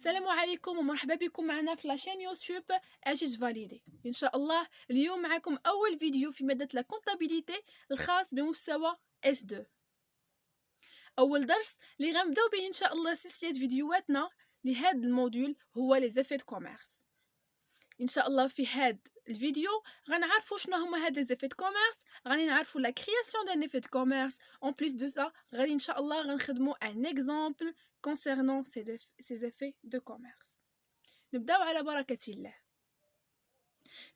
السلام عليكم ومرحبا بكم معنا في لاشين يوتيوب اجيز فاليدي. ان شاء الله اليوم معكم اول فيديو في ماده لا كونطابيليتي الخاص بمستوى S2. اول درس اللي غنبداو به ان شاء الله سلسله فيديوهاتنا لهذا الموديول هو لي زيفي دو كوميرس. ان شاء الله في هذا الفيديو غنعرفوا شنو هما هاد لي زيفي دو كوميرس، غادي نعرفوا لا كرياسيون دان ايفي دو كوميرس. اون بليس دو سا غادي ان شاء الله غنخدموا ان اكزامبل concernant ces effets de commerce. نبداو على بركة الله.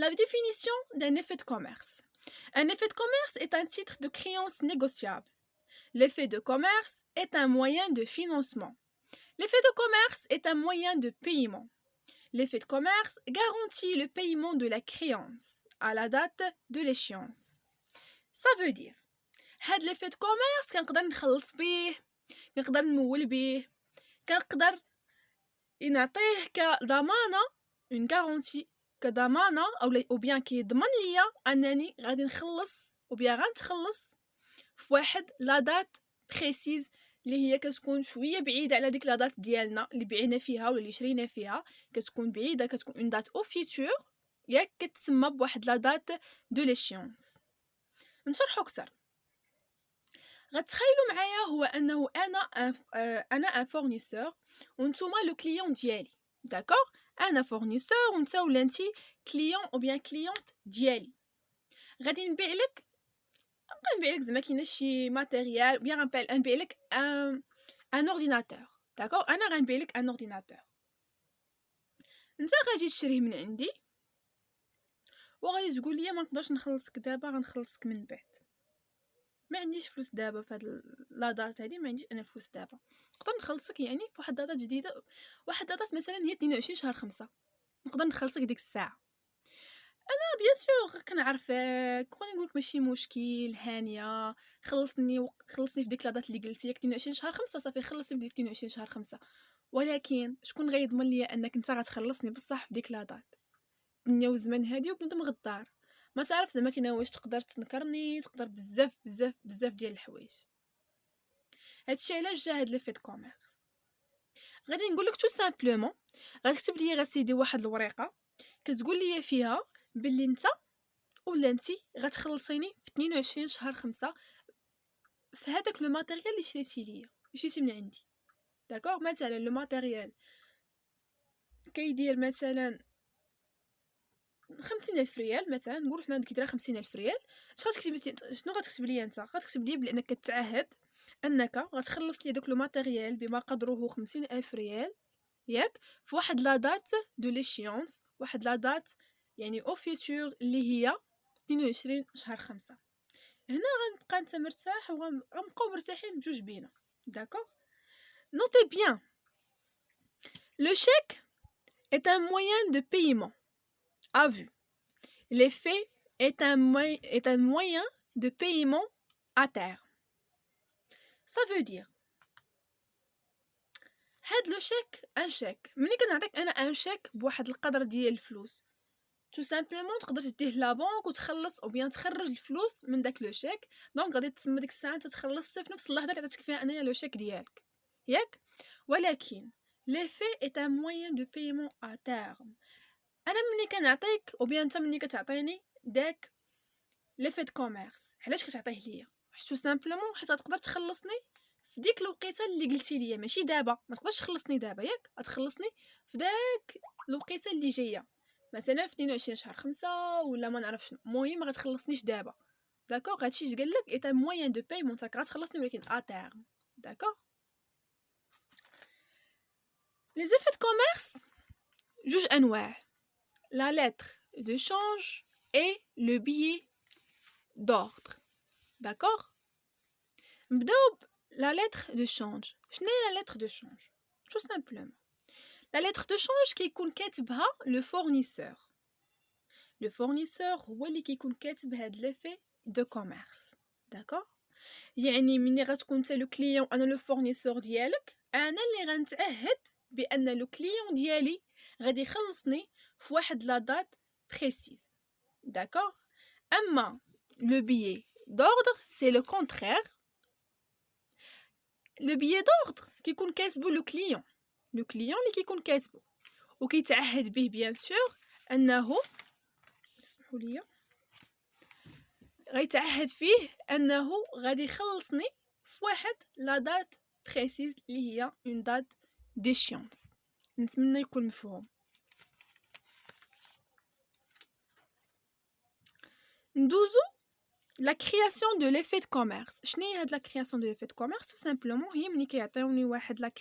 La définition d'un effet de commerce. Un effet de commerce est un titre de créance négociable. L'effet de commerce est un moyen de financement. L'effet de commerce est un moyen de paiement. L'effet de commerce garantit le paiement de la créance à la date de l'échéance. Ça veut dire هاد l'effet de commerce كنقدر نخلص بيه، كنقدر نمول بيه، كنقدر نعطيه كضمانة اون غارونتي، كضمانة او بيان كيضمن ليا انني غادي نخلص او بيان غنتخلص في واحد لا دات بريسيز اللي هي كتكون شويه بعيده على ديك لا دات ديالنا اللي بعينا فيها ولا اللي شرينا فيها، كتكون بعيده، كتكون اون دات او فيتور، ياك كتسمى بواحد لا دات دو ليشيونس. نشرحو اكثر. غتخيلوا معايا هو انه انا ان فورنيسور وانتوما لو كليون ديالي، داكوغ؟ انا فورنيسور وانت ولا انتي كليون او بيان كليونت ديالي. غادي نبيع لك زعما كاين شي ماتيريال بيان غنبيع لك ان اورديناتور، داكوغ؟ انا غنبيع لك ان اورديناتور، انت غادي تشريه من عندي وغادي تقول لي ما نقدرش نخلصك دابا، غنخلصك من بعد، ما عنديش فلوس دابا في هاد لا دات هادي، ما عنديش انا فلوس دابا. نقدر نخلصك يعني في واحد الداتا جديده، واحد الداتا مثلا هي 22 شهر 5 نقدر نخلصك ديك الساعه. انا بيان سور كنعرفك ونقول لك ماشي مشكل هانيه، خلصني في ديك لا دات اللي قلتي 22 شهر 5 صافي خلصني في ديك 22 شهر 5. ولكن شكون غيضمن لي انك انت غتخلصني بصح في ديك لا دات؟ الدنيا والزمان هادي وبنادم غدار، ما تعرف زعما كاينه واش تقدر تنكرني، تقدر بزاف بزاف بزاف ديال الحوايج. هادشي علاش جا هاد ليفي دو كوميرس. غادي نقول لك تو سامبلومون، غتكتب لي غسيدي واحد الورقه كتقول لي فيها باللي انت ولا انتي غتخلصيني في 22 شهر 5 في هذاك لو ماتيريال اللي شريتي من عندي، داكوغ؟ مثلا لو ماتيريال كيدير مثلا 50,000 ريال، مثلا نقول حنا كيدير 50,000 ريال. شنو غتكتب لي انت؟ غتكتب لي بانك كتعهد انك غتخلص لي دوك لو ماتيريال بما قدره 50,000 ريال، ياك؟ في واحد لا دات دو ليشيونس، واحد لا دات يعني او فيتور اللي هي 22 شهر 5. هنا غنبقى انت مرتاح وغنبقاو مرتاحين بجوج بينا، داكوغ؟ نوتي بيان، لو شيك est un moyen de paiement à vue. L'effet est un moyen de paiement à terme. Ça veut dire هاد لو شيك ان شيك، ملي كنعطيك انا ان شيك بواحد القدر ديال الفلوس، تو سامبلومون تقدر تديه لا بنك وتخلص او بيان تخرج الفلوس من داك لو شيك، دونك غادي تسمى ديك الساعه انت تخلصت في نفس اللحظه اللي عطيتك فيها انايا لو شيك ديالك، ياك؟ ولكن ليفي est un moyen de paiement à terme. انا ملي كنعطيك او بيان انت ملي كتعطيني داك ليفي دو كوميرس، علاش كتعطيه ليا؟ حيت تو سامبلومون حيت غتقدر تخلصني في ديك الوقيته اللي قلتي ليا، ماشي دابا، ما تقدرش تخلصني دابا، ياك؟ غتخلصني في داك الوقيته اللي جايه، مثلا في 22 شهر 5 ولا ما نعرفش، المهم ما غتخلصنيش دابا، داكوغ؟ هادشي اش قال لك اي موين دو بايمون، تاك غتخلصني ولكن ا تيرم، داكوغ؟ لي زيفي دو كوميرس جوج انواع، لا lettre de change et le billet d'ordre, d'accord? نبداو la lettre de change. شنو هي la lettre de change؟ tout simplement la lettre de change كيكون كاتبها le fournisseur. le fournisseur هو اللي كيكون كاتب هاد ليفي دو كوميرس، داكوغ؟ يعني ملي غتكون انت لو كليون انا لو فورنيسور ديالك، انا اللي غنتعهد بان لو كليون ديالي غادي يخلصني في واحد لا دات بريسيز، داكوغ؟ اما لو billet d'ordre c'est le contraire. لو billet d'ordre كيكون كاتبو لو كليون، لو كليون اللي كيكون كاتبو وكيتعهد به بيان سور انه اسمحوا لي غيتعهد فيه انه غادي يخلصني في واحد لا دات بريسيز اللي هي اون دات ديشيونس. نتمنى يكون مفهوم. ندوزو la création de l'effet de commerce. شنو هي هاد la création de l'effet de commerce؟ tout simplement هي ملي كيعطيوني واحد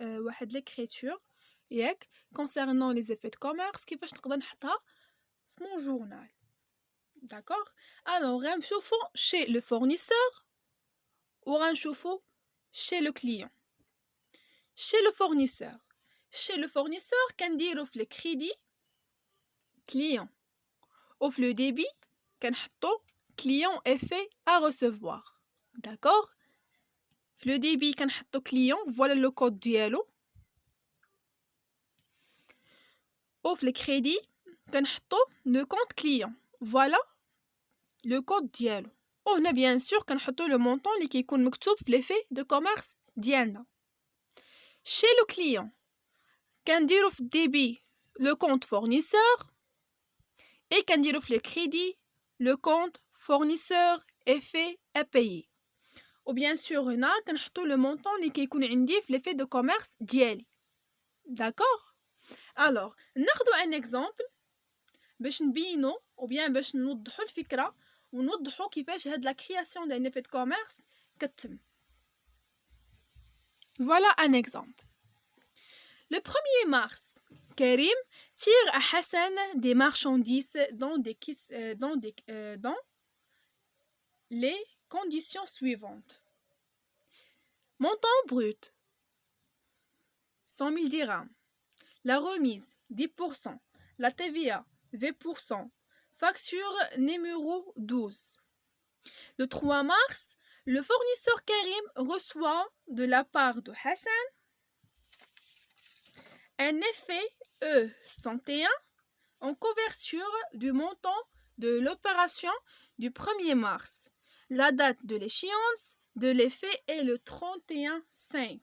واحد l'écriture ياك concernant les effets de commerce كيفاش نقدر نحطها في mon journal. D'accord? Alors غنشوفو chez le fournisseur وغنشوفو chez le client. chez le fournisseur كنديرو في الكريدي client وفي le débit كنحطو client effet à recevoir. D'accord? في le débit كنحطو client, voilà le code ديالو. وفي الكريدي كنحطو le compte client, voilà le code ديالو. وهنا bien sûr كنحطو le montant اللي كيكون مكتوب في l'effet de commerce ديالنا. chez le client كنديرو في الديبي le compte fournisseur et كنديرو في الكريدي le compte fournisseur effet à payer. و bien sûr هنا كنحطو le montant اللي كيكون عندي في l'effet de commerce ديالي. d'accord. alors ناخدو un exemple باش نبينو ou bien باش نوضحو الفكرة ونوضحو كيفاش هاد la création d'un effet de commerce كتم. voilà un exemple. le 1er mars Karim tire à Hassan des marchandises dans les conditions suivantes. Montant brut 100 000 dirhams. La remise 10%. La TVA 20%. Facture numéro 12. Le 3 mars, le fournisseur Karim reçoit de la part de Hassan un effet E101 en couverture du montant de l'opération du 1er mars. La date de l'échéance de l'effet est le 31/5.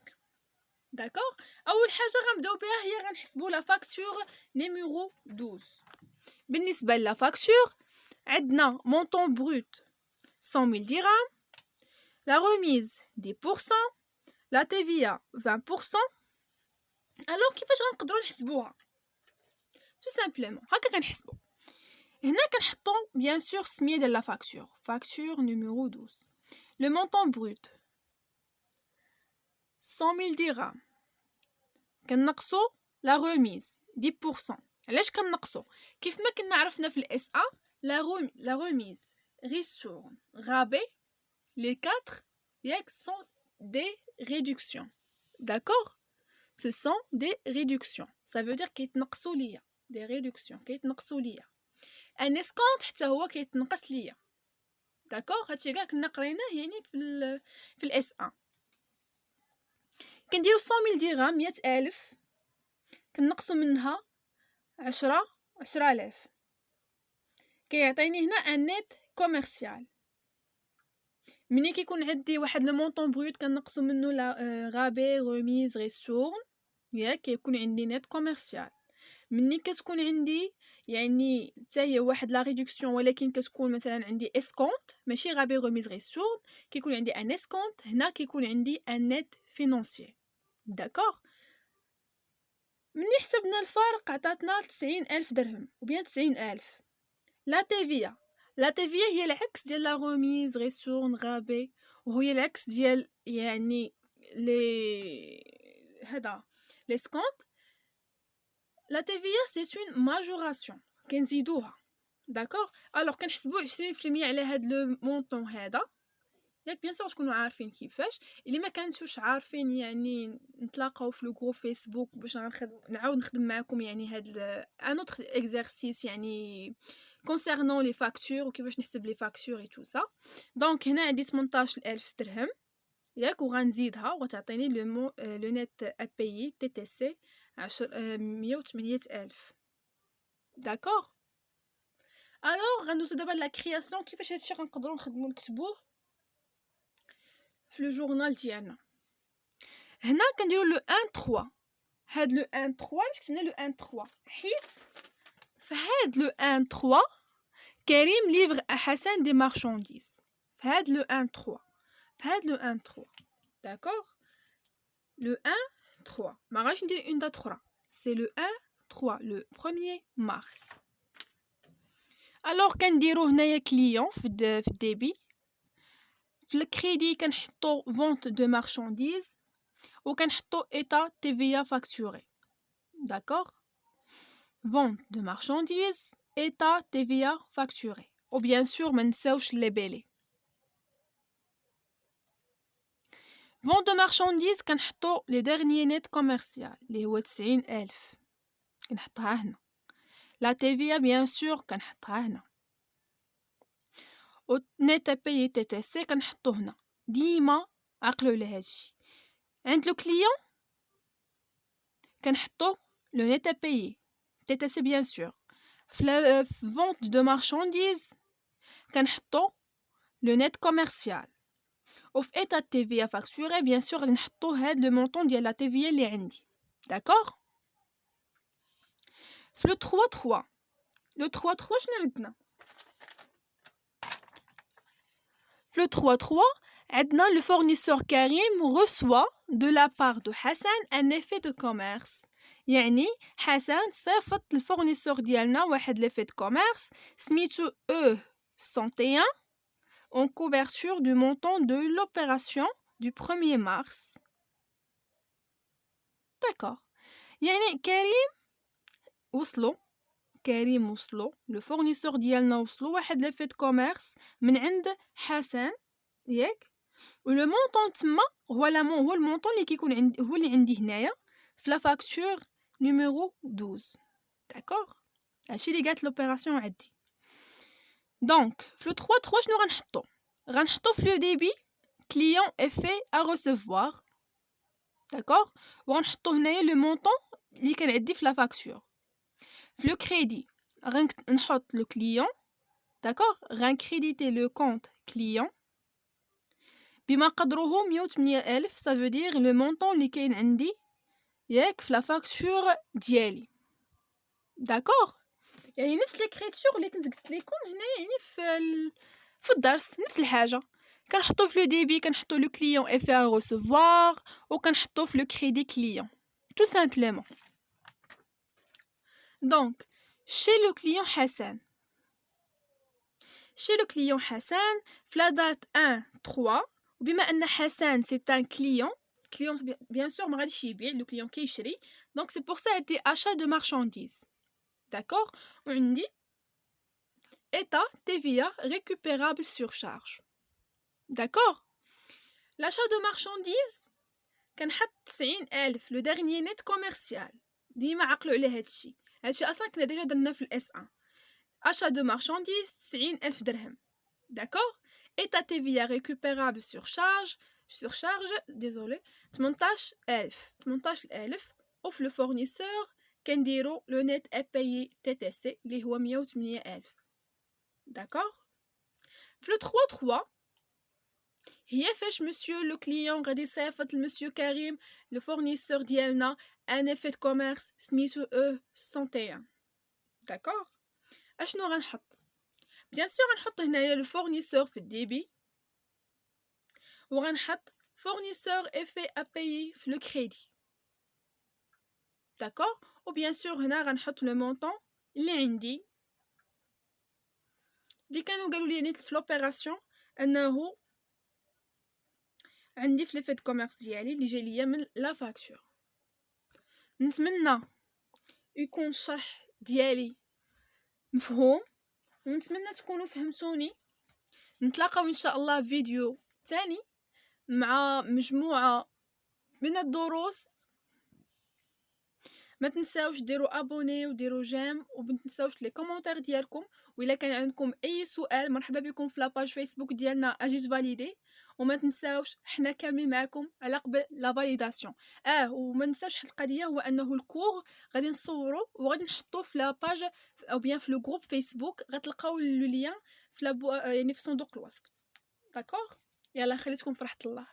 d'accord. أول حاجة غنبداو بها هي غنحسبو لا فاكتور نيميرو 12. بالنسبة لا فاكتور عندنا montant brut 100 000 dirhams, la remise 10%, la TVA 20%. alors كيفاش غنقدروا نحسبوها؟ tout simplement هكا كنحسبو. هنا كنحطو bien sûr السميه ديال لا فاكتور facture numéro 12. le montant brut 100 000 dirhams كنقصو la remise 10%. علاش كنقصو؟ كيف ما كنا عرفنا في الاس ا la remise ristourne rabais les 4 ياك sont des réductions. d'accord. ce sont des réductions. ça veut dire كيتنقصوا ليا des réductions كيتنقصوا ليا. ان اسكونت حتى هو كيتنقص ليا. داكوغ. هادشي كاع كنا قريناه يعني في الاس ا. كنديرو 100 000 درهم 100,000 كنقصوا منها 10,000 كيعطيني هنا ان نيت كوميرسيال. ملي كيكون عندي واحد لو مونطون بروت كنقصوا منه لا غابي ريميز ريستورن ياك كيكون عندي نيت كوميرسيال. مني كتكون عندي يعني حتى هي واحد لا ريدكسيون ولكن كتكون مثلا عندي اسكونت ماشي غابي ريميز ريستورن كيكون عندي ان اسكونت هنا كيكون عندي ان نيت فينانسيي. داكوغ. مني حسبنا الفرق عطاتنا 90,000 درهم و بيان 90,000. لا تيفيا هي العكس ديال لا ريميز ريستورن غابي وهي العكس ديال يعني لي هذا لي سكونت. لا TVA c'est une majoration كنزيدوها. داكوغ. الوغ كنحسبوا 20% على هاد لو مونطون هذا ياك بيان سور تكونوا عارفين كيفاش. اللي ما كانتوش عارفين يعني نتلاقاو في لو جروب فيسبوك باش نعاود نخدم معكم يعني هاد ان اوتر اكزرسيس يعني concernant les factures وكيفاش نحسب لي فاكتور اي تو سا. دونك هنا عندي 18,000 درهم ياك وغنزيدها وغتعطيني لو نيت ابيي تي تي سي 108,000. داكوغ. الوغ غندوزو دابا لا كرياسيون كيفاش هادشي غنقدروا نكتبوه في لو جورنال ديالنا. هنا كنديروا لو 1 3. هاد لو 1 3 علاش كتبنا لو 1 3 حيت فهاد لو 1 3 كريم ليفغ حسن دي مارشانديز فهاد لو 1 3 فهاد لو 1 3 داكوغ لو 1 3 ما غاش ندير اون دات اخرى سي لو 1 3 لو 1er مارس. الوغ كنديرو هنايا كليون في الديبي في الكريدي كنحطو فونت دو مارشانديز وكنحطو ايتا TVA فاكتوري داكوغ vente de marchandises état TVA facturé ou bien sûr ما نساوش ليبيلي. vente de marchandises كنحطو لي dernier net commercial اللي هو 90,000 كنحطها هنا. la TVA bien sûr كنحطها هنا. و net à payer TTC كنحطو هنا. ديما عقلوا على هادشي. عند لو كليون كنحطو le net à payer TTC bien sûr. في la vente de marchandises كنحطو le net commercial. وفي état de TVA facturé bien sûr غادي نحطو هاد le montant ديال la TVA اللي عندي. d'accord في le 3 3 le 3 3 شنو عندنا في le 3 3 عندنا le fournisseur Karim reçoit de la part de Hassan un effet de commerce. يعني حسن صيفط الفورنيسور ديالنا واحد ليفي دو كوميرس سميتو E101 en couverture du montant de l'opération du 1er mars. D'accord. يعني كريم وصلو لو فورنيسور ديالنا وصلو واحد ليفي دو كوميرس من عند حسن ياك ولو مونطون تما هو المونطون اللي كيكون عندي هو اللي عندي هنايا في لا فاكتور نيميرو 12 داكوغ هادشي اللي قالت لوبيراسيون عندي. دونك في لو 3 3 شنو غنحطو في لو ديبي كليون افي ا ريسيفوار داكوغ وغنحطو هنايا لو مونطون اللي كان عندي في لا فاكتور. في لو كريدي غنحط لو كليون داكوغ غنكريديتي لو كونت كليون بما قدروه 108,000 ça veut dire le montant اللي كاين عندي ياك في لا فاكتور ديالي داكوغ يعني نفس ليكريتور اللي كنت قلت لكم هنا يعني في الدرس نفس الحاجه كنحطو في لو ديبي كنحطو لو كليون افي ا ريسيفوار وكنحطو في لو كريدي كليون tout simplement. دونك chez le client Hassan في la date 1/3 وبما ان حسن c'est un client bien sûr ما غاديش يبيع لو كليون كيشري دونك c'est pour ça عندي achat de marchandises d'accord وعندي état TVA récupérable sur charge d'accord l'achat de marchandises كنحط 90,000 لو dernier net commercial ديما عقلوا على هادشي اصلا كنا ديجا درنا في الاس 1 achat de marchandises 90,000 درهم d'accord état TVA récupérable sur charge désolé 18,000 وفي لو فورنيسور كنديرو لو نت ا بايي TTC اللي هو 108,000 d'accord في لو 3 3 هي فاش مسيو لو كليون غادي يصيفط لمسيو كريم لو فورنيسور ديالنا ان افي دو كوميرس سميتو E101 d'accord اشنو غنحط بيان سور غنحط هنايا لو فورنيسور في الديبي وغنحط فورنيسور افي ا بايي في لو كريدي d'accord و بيان سور هنا غنحط لو مونطون اللي عندي اللي كانوا قالوا لي نيت في لوبيراسيون انه عندي في ليفيد كوميرس ديالي اللي جاي ليا من لا فاكتور. نتمنى يكون الشرح ديالي مفهوم ونتمنى تكونوا فهمتوني. نتلاقاو ان شاء الله فيديو تاني مع مجموعة من الدروس. ما تنساوش ديروا ابوني وديروا جيم وما تنساوش لي كومونتير ديالكم. وإلا كان عندكم اي سؤال مرحبا بكم في لاباج فيسبوك ديالنا اجيت فاليدي. وما تنساوش حنا كاملين معكم على قبل لا فاليداسيون. وما ننساوش واحد القضيه هو انه الكور غادي نصوروا وغادي نحطوه في لاباج او بيان في لو جروب فيسبوك غتلقاو لو لين في يعني في صندوق الوصف. داكوغ يلا خليتكم في رحمه الله.